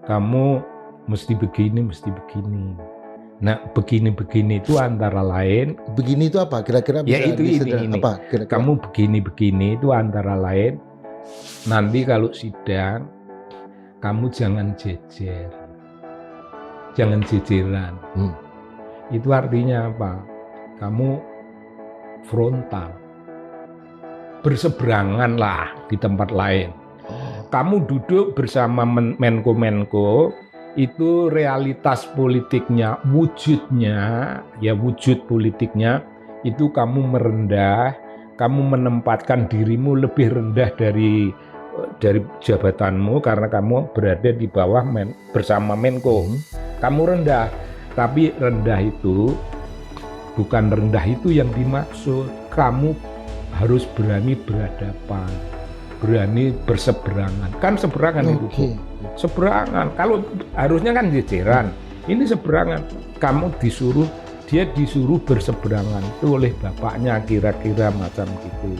Kamu mesti begini, mesti begini. Nah, begini-begini itu antara lain. Begini itu apa? Kira-kira bisa ya itu ini. Apa? Kira-kira? Kamu begini-begini itu antara lain. Nanti kalau sidang, kamu jangan jejer, jangan jejeran. Itu artinya apa? Kamu frontal, berseberangan lah di tempat lain. Kamu duduk bersama menko-menko, itu realitas politiknya, wujudnya, ya wujud politiknya, itu kamu merendah, kamu menempatkan dirimu lebih rendah dari jabatanmu karena kamu berada di bawah bersama menko. Kamu rendah, tapi rendah itu bukan rendah itu yang dimaksud. Kamu harus berani berhadapan, berani berseberangan. Kan seberangan itu. Seberangan. Kalau harusnya kan jejeran. Ini seberangan. Dia disuruh berseberangan itu oleh bapaknya, kira-kira macam gitu.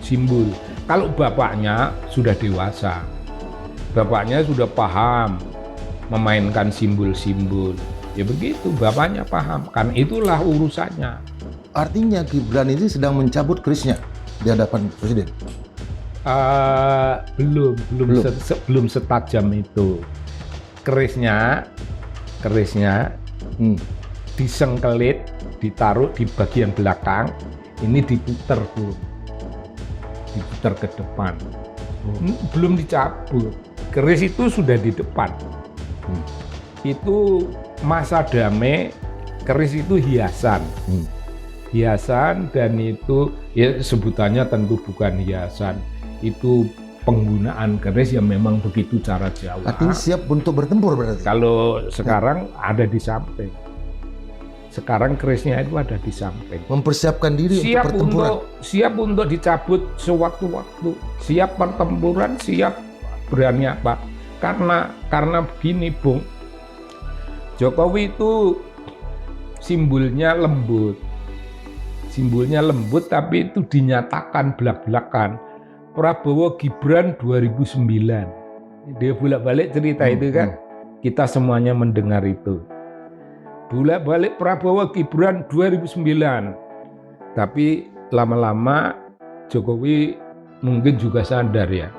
Simbol. Kalau bapaknya sudah dewasa, bapaknya sudah paham memainkan simbol-simbol. Ya begitu, bapaknya paham. Kan itulah urusannya. Artinya Gibran ini sedang mencabut kerisnya di hadapan presiden? Belum setajam itu. Kerisnya disengkelit, ditaruh di bagian belakang, ini diputer ke depan. Belum dicabut. Keris itu sudah di depan. Itu masa damai. Keris itu hiasan. Hiasan, dan itu ya sebutannya tentu bukan hiasan. Itu penggunaan keris yang memang begitu cara Jawa. Artinya siap untuk bertempur berarti? Kalau sekarang ada di samping. Sekarang kerisnya itu ada di samping. Mempersiapkan diri untuk pertempuran. Siap untuk dicabut sewaktu-waktu. Siap pertempuran, siap berani apa. Karena begini, Bung. Jokowi itu simbolnya lembut. Simbolnya lembut, tapi itu dinyatakan belak-belakan. Prabowo Gibran 2009. Dia bolak-balik cerita itu kan. Kita semuanya mendengar itu. Bolak-balik Prabowo Gibran 2009. Tapi lama-lama Jokowi mungkin juga sadar ya.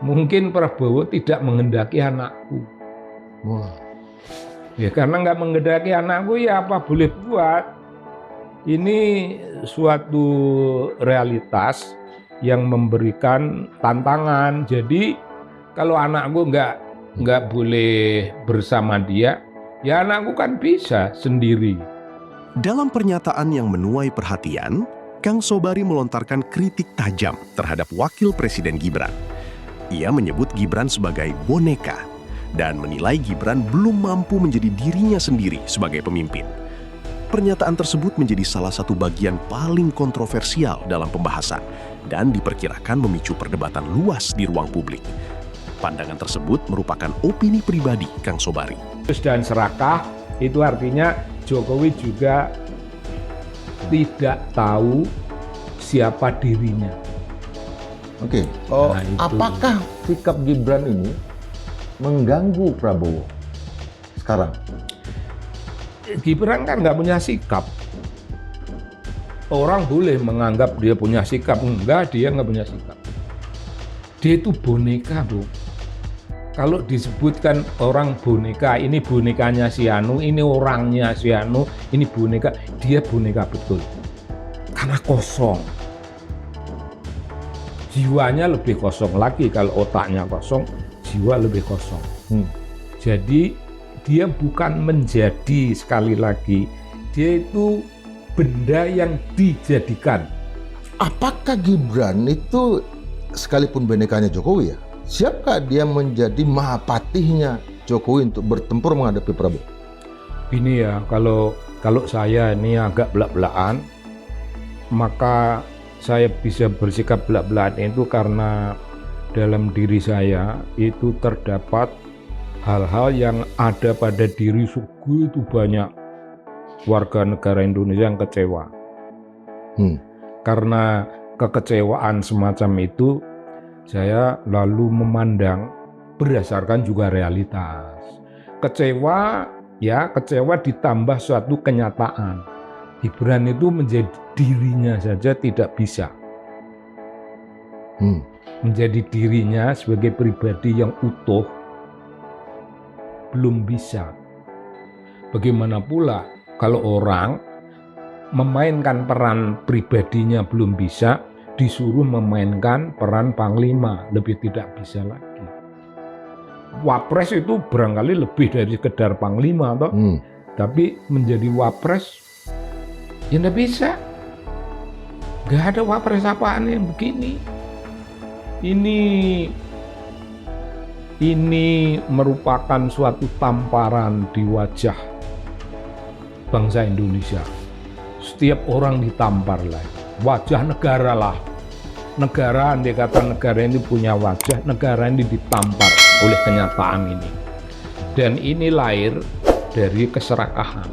Mungkin Prabowo tidak menghendaki anakku. Ya karena nggak menghendaki anakku ya apa boleh buat. Ini suatu realitas yang memberikan tantangan. Jadi kalau anakku nggak boleh bersama dia, ya anakku kan bisa sendiri. Dalam pernyataan yang menuai perhatian, Kang Sobari melontarkan kritik tajam terhadap Wakil Presiden Gibran. Ia menyebut Gibran sebagai boneka dan menilai Gibran belum mampu menjadi dirinya sendiri sebagai pemimpin. Pernyataan tersebut menjadi salah satu bagian paling kontroversial dalam pembahasan dan diperkirakan memicu perdebatan luas di ruang publik. Pandangan tersebut merupakan opini pribadi Kang Sobari. Dan serakah itu artinya Jokowi juga tidak tahu siapa dirinya. Oke. Apakah sikap Gibran ini mengganggu Prabowo sekarang? Gibran kan nggak punya sikap. Orang boleh menganggap dia punya sikap. Enggak, dia nggak punya sikap. Dia itu boneka, Bu. Kalau disebutkan orang boneka, ini bonekanya si Anu, ini orangnya si Anu, ini boneka, dia boneka betul. Karena kosong. Jiwanya lebih kosong lagi. Kalau otaknya kosong, jiwa lebih kosong. Jadi dia bukan menjadi, sekali lagi, dia itu benda yang dijadikan. Apakah Gibran itu sekalipun bonekanya Jokowi ya, siapkah dia menjadi mahapatihnya Jokowi untuk bertempur menghadapi Prabowo? Ini ya, kalau saya ini agak belak-belakan, maka saya bisa bersikap belak-belakan itu karena dalam diri saya itu terdapat hal-hal yang ada pada diri segitu banyak warga negara Indonesia yang kecewa. Karena kekecewaan semacam itu, saya lalu memandang berdasarkan juga realitas. Kecewa ditambah suatu kenyataan. Gibran itu menjadi dirinya saja tidak bisa. Menjadi dirinya sebagai pribadi yang utuh belum bisa. Bagaimana pula kalau orang memainkan peran pribadinya belum bisa, disuruh memainkan peran panglima, lebih tidak bisa lagi. Wapres itu barangkali lebih dari sekedar panglima, toh. Tapi menjadi wapres ya tidak bisa. Gak ada wapres apaan yang begini. Ini merupakan suatu tamparan di wajah bangsa Indonesia. Setiap orang ditampar lah. Wajah negara lah. Negara, andai kata negara ini punya wajah, negara ini ditampar oleh kenyataan ini. Dan ini lahir dari keserakahan.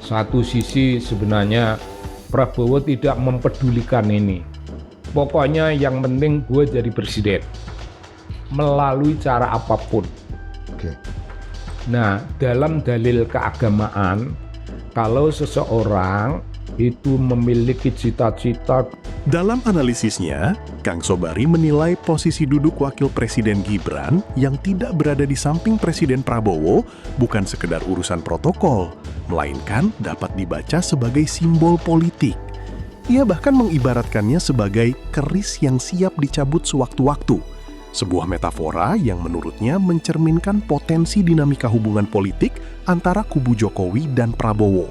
Satu sisi sebenarnya Prabowo tidak mempedulikan ini. Pokoknya yang penting gue jadi presiden. Melalui cara apapun. Nah, dalam dalil keagamaan, kalau seseorang itu memiliki cita-cita. Dalam analisisnya, Kang Sobari menilai posisi duduk Wakil Presiden Gibran yang tidak berada di samping Presiden Prabowo bukan sekedar urusan protokol, melainkan dapat dibaca sebagai simbol politik. Ia bahkan mengibaratkannya sebagai keris yang siap dicabut sewaktu-waktu, sebuah metafora yang menurutnya mencerminkan potensi dinamika hubungan politik antara kubu Jokowi dan Prabowo.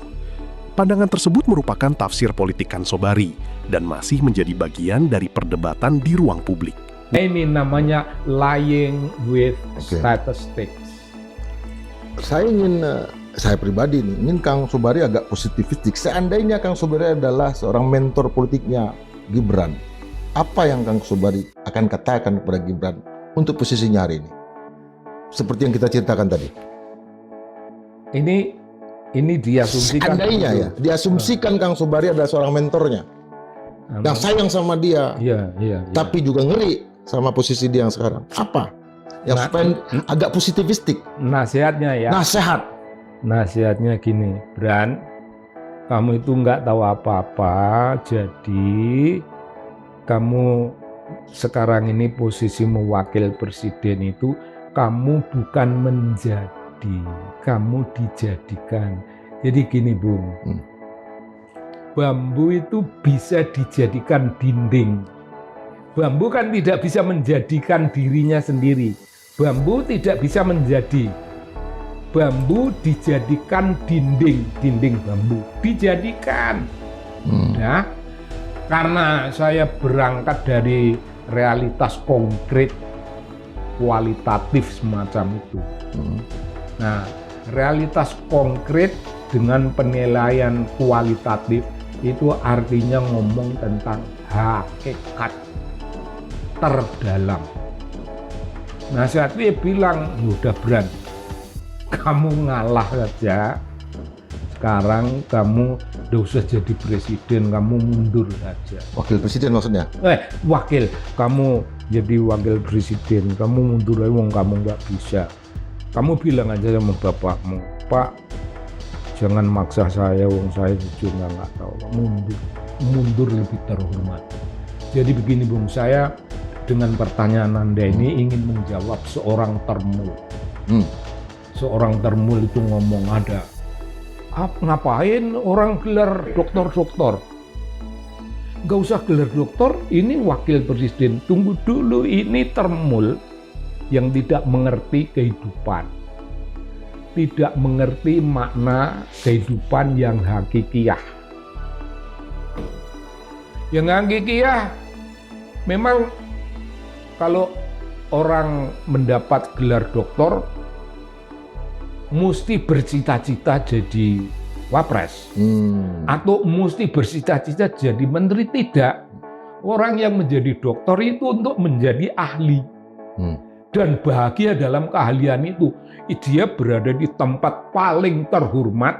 Pandangan tersebut merupakan tafsir politik Kang Sobari dan masih menjadi bagian dari perdebatan di ruang publik. Ini namanya lying with statistics. Saya pribadi ingin Kang Sobari agak positivistik. Seandainya Kang Sobari adalah seorang mentor politiknya Gibran, apa yang Kang Sobari akan katakan kepada Gibran untuk posisinya hari ini? Seperti yang kita ceritakan tadi. Ini diasumsikan. Seandainya ya, diasumsikan Kang Sobari adalah seorang mentornya. Yang sayang sama dia. Iya. Tapi juga ngeri sama posisi dia yang sekarang. Apa? Yang supaya agak positivistik. Nasihatnya ya. Nasihatnya gini, Bran, kamu itu nggak tahu apa-apa, jadi kamu sekarang ini posisimu wakil presiden itu kamu bukan menjadi, kamu dijadikan. Jadi gini Bung, bambu itu bisa dijadikan dinding. Bambu kan tidak bisa menjadikan dirinya sendiri. Bambu tidak bisa menjadi. Bambu dijadikan dinding bambu dijadikan. Ya, karena saya berangkat dari realitas konkret kualitatif semacam itu. Nah, realitas konkret dengan penilaian kualitatif itu artinya ngomong tentang hakikat terdalam. Nah, saat dia bilang, udah Bran, kamu ngalah saja. Sekarang kamu udah usah jadi presiden, kamu mundur saja. Wakil presiden maksudnya? Wakil, kamu jadi wakil presiden, kamu mundur aja, wong kamu nggak bisa. Kamu bilang aja sama bapakmu, Pak, jangan maksa saya, wong saya jujur nggak tahu. Mundur lebih terhormat. Jadi begini Bung, saya dengan pertanyaan Anda ini ingin menjawab seorang termul. Seorang termul itu ngomong ada, ngapain orang gelar doktor? Gak usah gelar doktor, ini wakil presiden. Tunggu dulu, ini termul yang tidak mengerti kehidupan. Tidak mengerti makna kehidupan yang hakikiyah. Yang hakikiyah, memang kalau orang mendapat gelar doktor, mesti bercita-cita jadi wapres, atau mesti bercita-cita jadi menteri. Tidak. Orang yang menjadi dokter itu untuk menjadi ahli dan bahagia dalam keahlian itu. Dia berada di tempat paling terhormat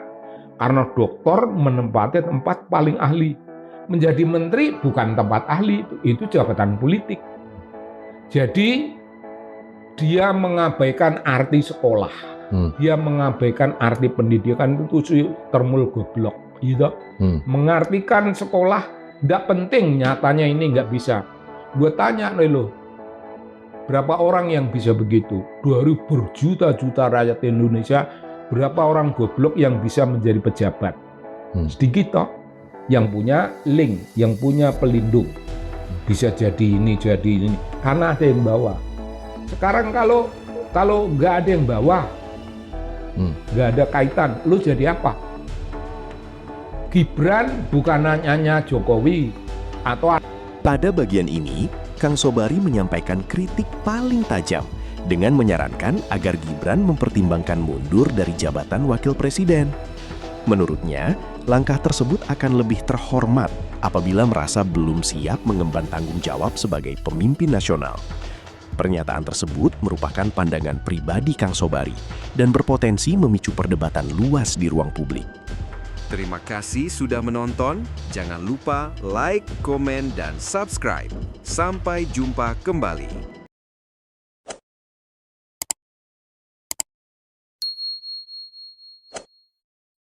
karena dokter menempati tempat paling ahli. Menjadi menteri bukan tempat ahli, itu jabatan politik. Jadi dia mengabaikan arti sekolah. Dia mengabaikan arti pendidikan, itu termul goblok. Gitu. Mengartikan sekolah tidak penting, nyatanya ini nggak bisa. Gue tanya nih lo, berapa orang yang bisa begitu? Dari berjuta-juta rakyat Indonesia, berapa orang goblok yang bisa menjadi pejabat? Sedikit toh. Yang punya link, yang punya pelindung. Bisa jadi ini, karena ada yang bawa. Sekarang kalau nggak ada yang bawa, nggak ada kaitan, lu jadi apa? Gibran bukan hanya Jokowi atau. Pada bagian ini, Kang Sobari menyampaikan kritik paling tajam dengan menyarankan agar Gibran mempertimbangkan mundur dari jabatan wakil presiden. Menurutnya, langkah tersebut akan lebih terhormat apabila merasa belum siap mengemban tanggung jawab sebagai pemimpin nasional. Pernyataan tersebut merupakan pandangan pribadi Kang Sobari dan berpotensi memicu perdebatan luas di ruang publik. Terima kasih sudah menonton. Jangan lupa like, komen, dan subscribe. Sampai jumpa kembali.